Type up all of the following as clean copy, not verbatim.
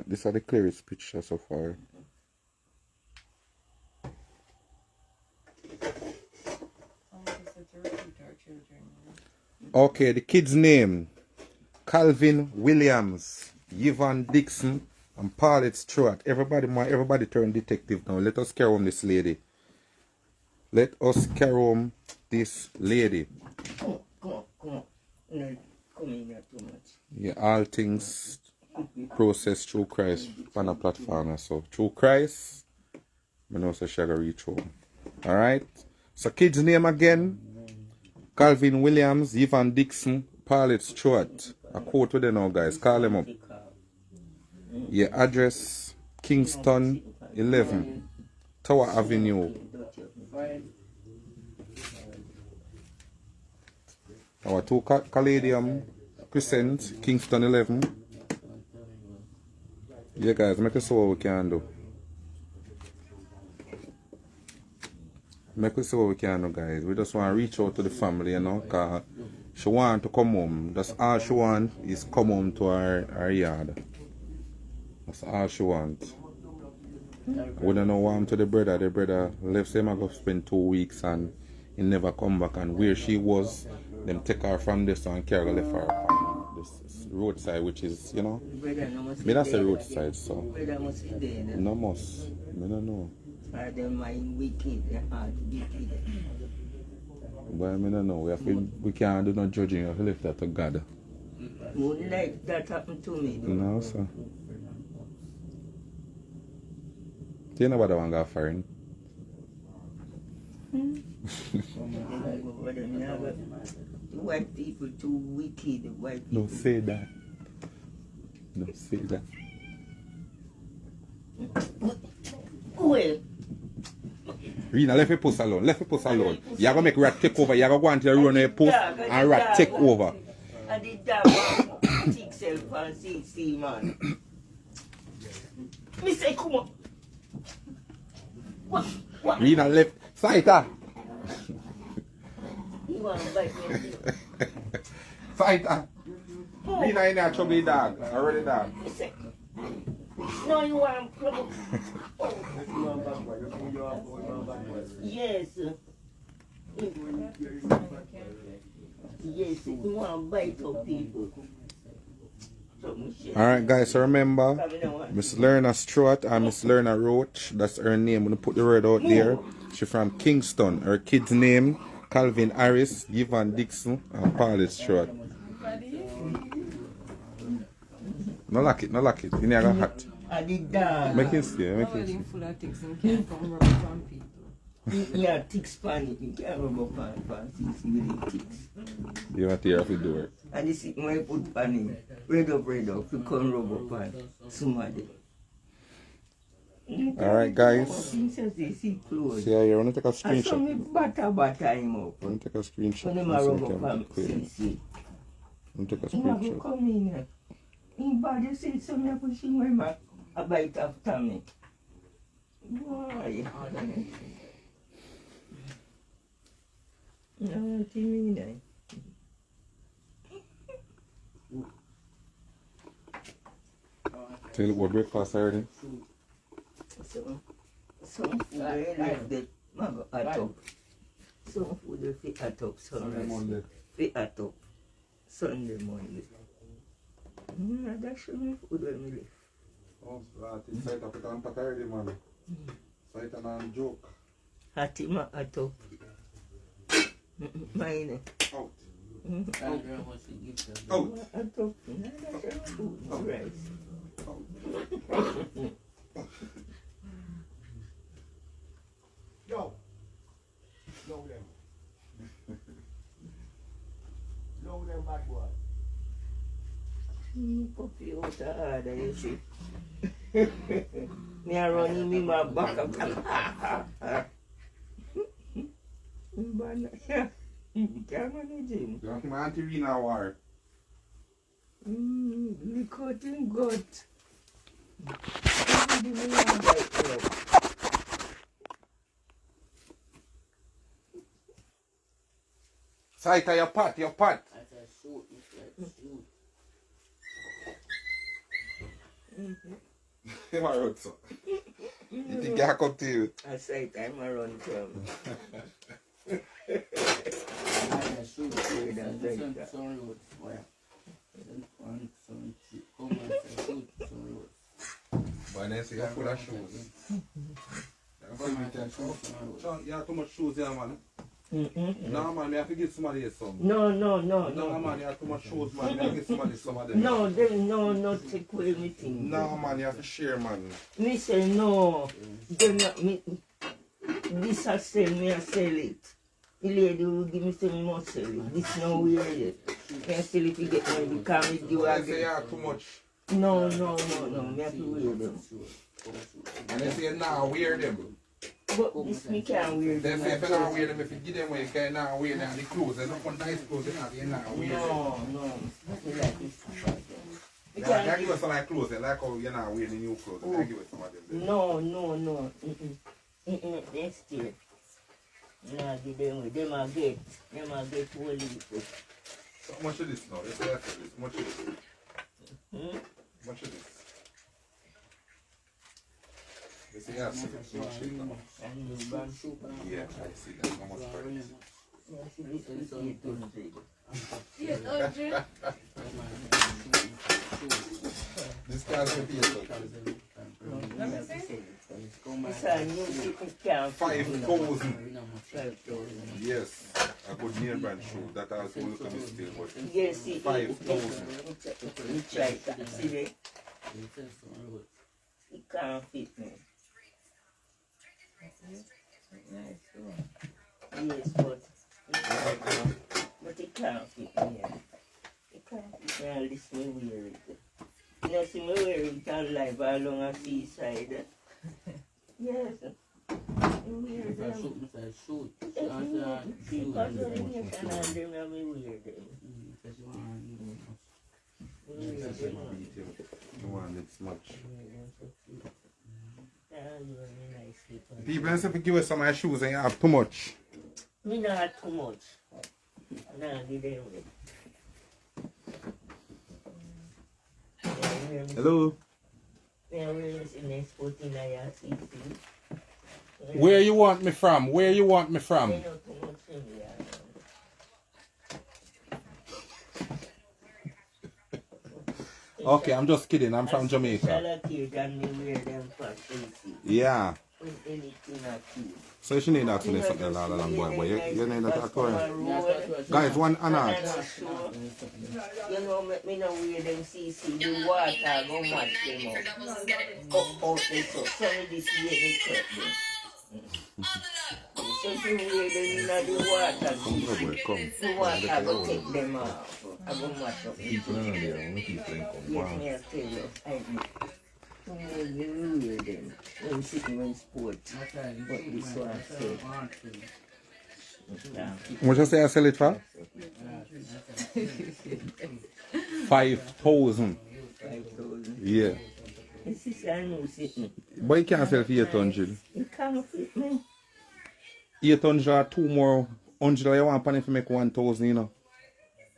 These are the clearest pictures so far. Okay, the kid's name: Calvin Williams, Yvonne Dixon, and Paulette Stewart. Everybody turn detective now. Let us carry home this lady. Let us carry home this lady. Come on. No, come in here too much. Yeah, all things processed through Christ on a platform. So through Christ, I know so she gotta reach home. Alright? So kid's name again: Calvin Williams, Yvonne Dixon, Paulette Stewart. A quote with them now, guys. Call them up. Yeah, address Kingston 11, Tower Avenue. Our 2 Caladium Crescent, Kingston 11. Yeah, guys, make us see what we can do. Make us see what we can do, guys. We just want to reach out to the family, you know, because she want to come home. That's all she want, is come home to her yard. That's all she wants. We don't know what happened to the brother. The brother left him and go spend 2 weeks and he never come back. And where she was, them take her from this and carry her left her on this roadside, which is, you know, me that's a roadside, so. No must. Me don't know. Are they mind wicked? They heart wicked. But me don't know. We can't do no judging. We have to leave that to God. Wouldn't like that happen to me. No, sir. Do you know what I want to go foreign? The white people too wicked. The white people. Don't say that. Don't say that. Well. Rena, let me post alone. Let me post alone. You're going to make rat take over. You're going to go into the run of post and rat take over. I did that one. Take self and see, man. Me say, come on. What? Rena left. Saita. You want to bite me? Saita. Rena in there trouble dog. Already dog. No, you want to Yes. Yes, you want to bite up people. Alright guys, so remember Miss Lerna Stewart and Miss Lerna Roach, that's her name. I'm gonna put the word out there. She's from Kingston. Her kid's name: Calvin Harris, Yvonne Dixon, and Paulette Stewart. No lock it. In here hot. I did that. Make it see, make it see. Full of ticks and can't come rub from people. Yeah, ticks panic. You can't rub up on ticks with the ticks. You have to hear if you do it. And this is when I put panic. Red up, you can't rub up on somebody. Alright guys. See how you want to take a screenshot. I saw me butter him up. I want to take a screenshot. When I rub up on see. I want to take a He screenshot. will come in here. In body say something, I push him away, a bite after me. Why? No, tell me that. Tell you what breakfast already. Some food I left the mago at up. Some food they fit at up. Sunday fit at up. Sunday Monday. That's some food when we left. Oh, it's Saita put on pot already, man. Saita not joke. Hatima at up. Mine. Out. Out. Out. At up. That's food. Rice. Yo. Slow them. Slow them back, boy. Puppy out of order, you see. Me a running me my back up. Can't manage him. You want my Auntie Rena war? Look out him got. Saita, your pot. Him a run, so. You think I come to you? I say time I run from. But then say you're full of shoes. You have too much shoes here, man. No, man, I have to give somebody some. No, No, man, you have too much shoes, man. I have to give somebody some of them. No, them no take away me thing. No, man, you have to share, man. Me say no. Them not me. This I sell me, I sell it. The lady will give me some more sell it. This no wear yet. Can't sell it to get money because me do I say again. you have too much. No. Me have to wear them. And they say, nah, wear them. But this me can't wear They them. say if you not wear them, if you give them away, you can't not wear them. The clothes, they're not nice clothes, you're not wear them. No. Me like this. Me Now, can't can give us some like clothes, like how you're not wearing the new clothes. Can give us some of them. No. They still. Nah, give them away. Them a get holy. So how much of this now? Let's say after this. How much of this? How much of this? Let's say after this. How much of it now? Yeah, I see that. How much for it? This car's for people. It's a new ticket can't 5,000. 5,000. Yes, a good name brand shoe. That also will come still, but Yes, see, 5,000. You try that. See there? It can't fit me. Yes, but it can't fit me. It can't fit me unless me wear it. You know, see me wear it on live along a seaside. Yes. You wear them. Because of the nation and them, I will wear them. Wear them. You want this much. Yeah, you wear me nicely. People say if you give us some of your shoes and you have too much. Me not too much. Nah, give them away. Hello? Yeah, we're in the sporting area, see. Where you want me from? Where you want me from? They know too much in here. Okay, I'm just kidding. I'm from Jamaica. Yeah. So she need that to me something like that, boy. But you need to talk to her. Guys, one another. You know, me no wear them CC. The water go match them up. Out there, so some of this year they cut them. So if you wear them in the water, the water go take them off. I go match up. People in there, only people in come. Yes, me I tell you. You wear them. When sitting in sport. But this one said. What you say I sell it for? 5,000. 5,000. Yeah. This is a new sitting. But you can't sell for 800. You can't fit me. 800 or 2 more 100 you want to make 1,000, you know.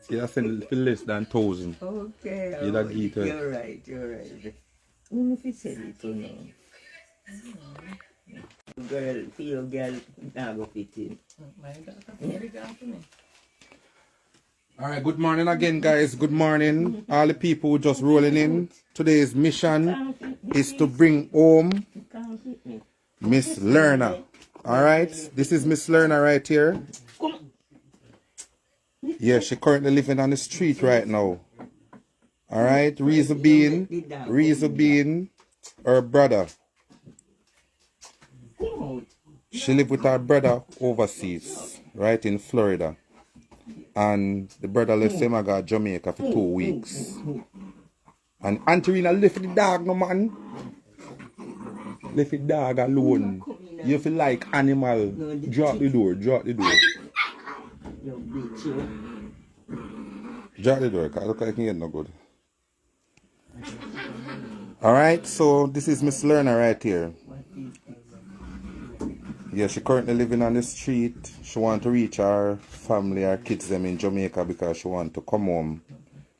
You have to sell for less than 1,000. Okay. You that get it. You're right. Even if you sell it or no. Girl, for your girl, now go fit in. Alright, good morning again, guys. Good morning. All the people who just rolling in. Today's mission is to bring home Miss Lerna. Alright, this is Miss Lerna right here. Yeah, she currently living on the street right now. Alright, reason being her brother. She live with her brother overseas, right in Florida. And the brother left him and got Jamaica for 2 weeks. And Auntie Rena left the dog, no man. Left the dog alone. You feel like animal. Drop the door. Drop the door, because I look like I can get no good. Alright, so this is Miss Lerna right here. Yeah, she currently living on the street. She want to reach her family, her kids them in Jamaica because she want to come home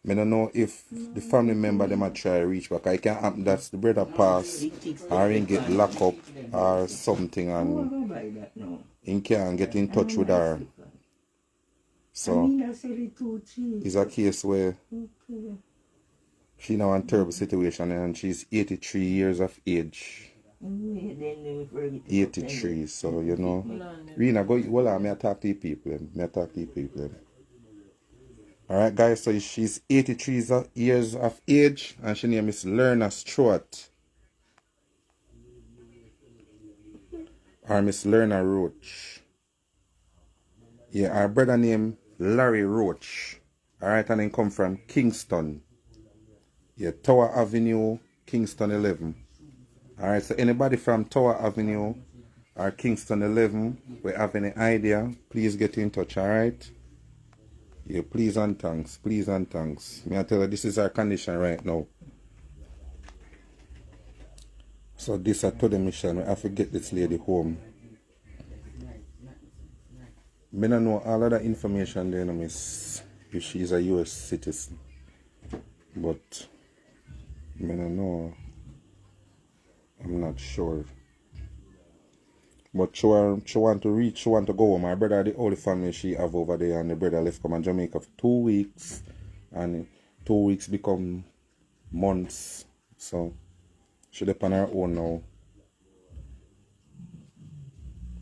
I don't know if the family member them a try reach back. I can happen that's the brother pass or he get locked up or something and he can't get in touch with her. So it's a case where she now in a terrible situation and she's 83 years of age. 83, so you know. Rena, go, well, I talk to the people. Alright, guys, so she's 83 years of age and she name is Lerna Stewart. Or Miss Lerna Roach. Yeah, our brother named Larry Roach. Alright, and then come from Kingston. Yeah, Tower Avenue, Kingston 11. Alright, so anybody from Tower Avenue or Kingston 11, we have any idea, please get in touch, alright? Yeah, please and thanks, please and thanks. May I tell you, this is our condition right now. So this is to the mission, we have to get this lady home. I don't know all of the information there, miss, if she's a US citizen. But I don't know. I'm not sure. But she want to go home. My brother, the only family she have over there, and the brother left come in Jamaica for 2 weeks. And 2 weeks become months. So she dep on her own now.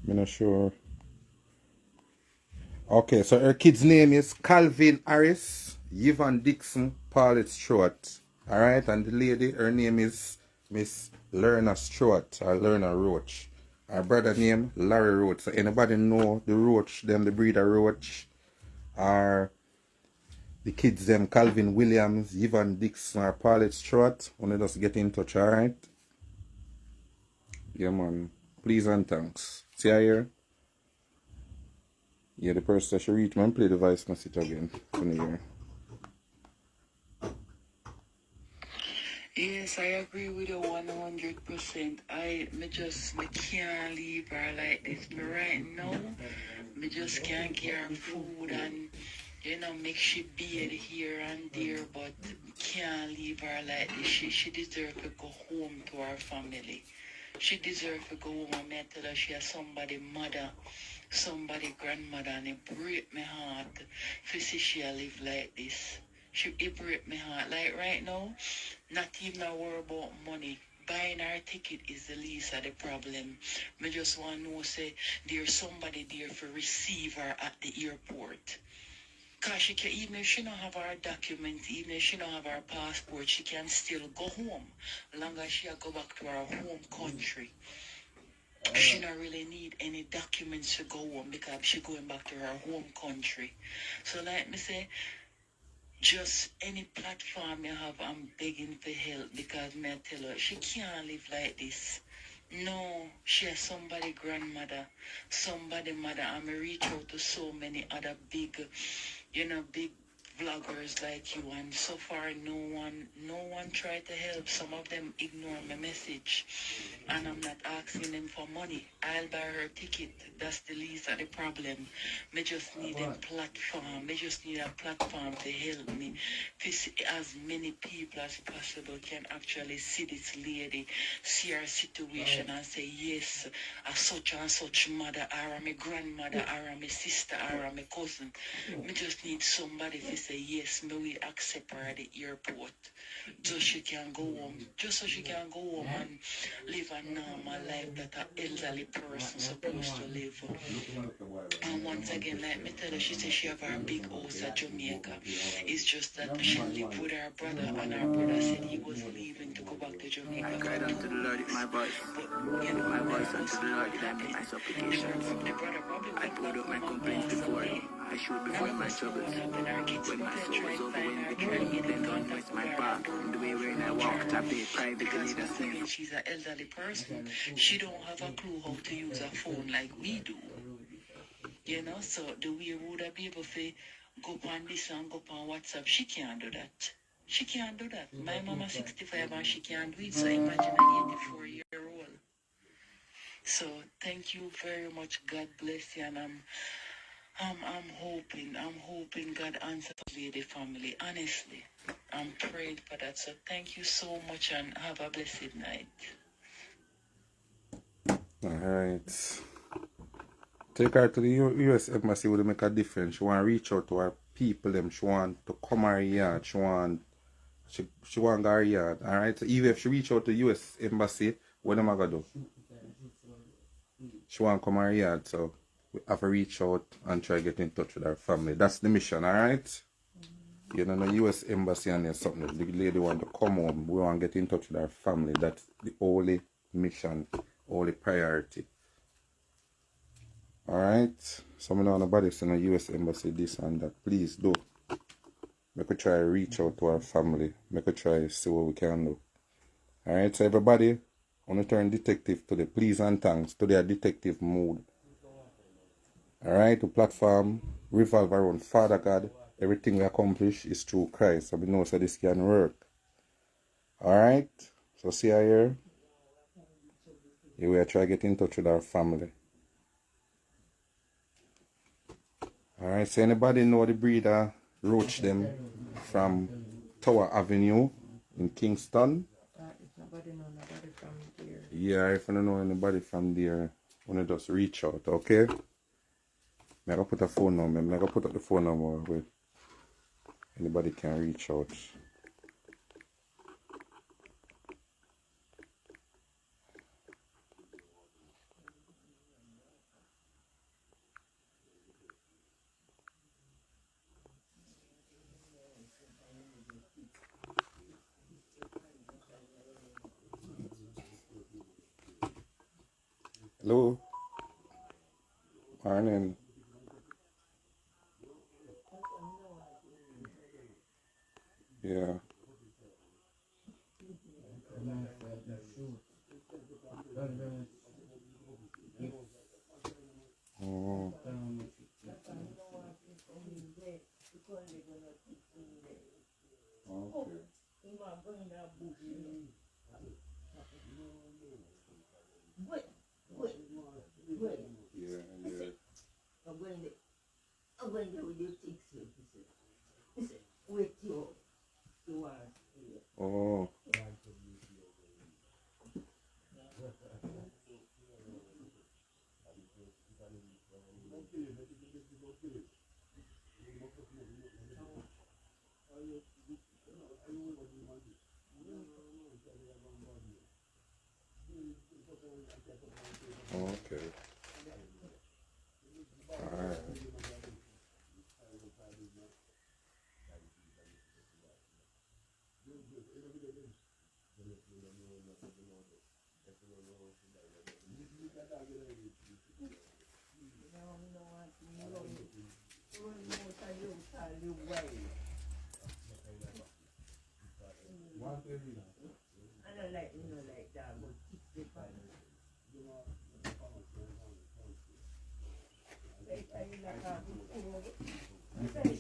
I'm not sure. Okay, so her kid's name is Calvin Harris, Yvonne Dixon, Paulette Stewart. Alright, and the lady, her name is Miss Lerna Stewart or Lerna Roach. Her brother name Larry Roach. So anybody know the Roach, them the breeder Roach, or the kids them Calvin Williams, Yvonne Dixon or Paulette Stewart, only just get in touch, alright? Yeah man. Please and thanks. See you here? Yeah, the person that should reach man, play the voice message again. From here. Yes, I agree with you 100%. Me can't leave her like this. Me right now, me just can't get her food and, make she bathe here and there, but can't leave her like this. She deserves to go home to her family. She deserves to go home. I tell her she has somebody mother, somebody grandmother, and it break my heart to see she live like this. It break my heart. Like right now, not even a worry about money. Buying her ticket is the least of the problem. I just want to know, say, there's somebody there for receive her at the airport. Because she can, even if she don't have her documents, even if she don't have her passport, she can still go home. Long as she go back to her home country. She don't really need any documents to go home because she going back to her home country. So like me say, just any platform you have, I'm begging for help because me I tell her she can't live like this. No, she has somebody grandmother, somebody mother. I'm reach out to so many other big vloggers like you, and so far no one tried to help. Some of them ignore my message, and I'm not asking them for money. I'll buy her ticket. That's the least of the problem. Me just need a platform. Me just need a platform to help me to see as many people as possible can actually see this lady, see her situation, and say yes, a such and such mother, or my grandmother, or my sister, or my cousin. Me just need somebody to say yes, me will accept her at the airport so she can go home, just so she can go home and live a normal life that an elderly person supposed to live. And once again, like me tell her, she said she have her big house at Jamaica. It's just that she lived with her brother, and her brother said he was leaving to go back to Jamaica. I cried unto the Lord with my voice. My voice unto the Lord, and I made my supplications. I poured out my complaints before him. I showed before him my troubles. When my soul was overwhelmed with grief, then God voiced my path. The way wherein I walked, I paid private and need a sin. She's an elderly person. She don't have a clue how to use a phone like we do. So the way would I be able to go on this and go on WhatsApp? She can't do that. She can't do that. My mama 65 and she can't do it. So imagine an 84-year-old. So thank you very much. God bless you. And I'm hoping God answers the family. Honestly, I'm praying for that. So thank you so much and have a blessed night. Alright. Take her to the US embassy would make a difference. She want to reach out to her people them. She want to come her yard. She want her yard. Alright. So even if she reach out to the US embassy, what am I gonna do? She want to come her yard, so we have to reach out and try to get in touch with her family. That's the mission, alright? You know, the US embassy and there's something. The lady want to come home. We want to get in touch with her family. That's the only mission, only priority. Alright? Some of nobody in the US embassy this and that. Please do. Make we try to reach out to our family. Make we try to see what we can do. Alright, so everybody, I want to turn detective today. Please and thanks to their detective mood. Alright, the platform revolve around Father God. Everything we accomplish is through Christ. So we know so this can work. Alright, so see you here. Here we are trying to get in touch with our family. Alright, so anybody know the breeder roach them from Tower Avenue in Kingston? If nobody know nobody from there. Yeah, if you don't know anybody from there, want to just reach out, okay? I'm going to put a phone number. I'm going to put up the phone number where anybody can reach out. Hello? Morning. Yeah. Oh. Okay. Yeah, yeah. I'm going to do things. Wait you want. Oh. Okay. Alright. I don't like, like that, but keep the fun. Like, I like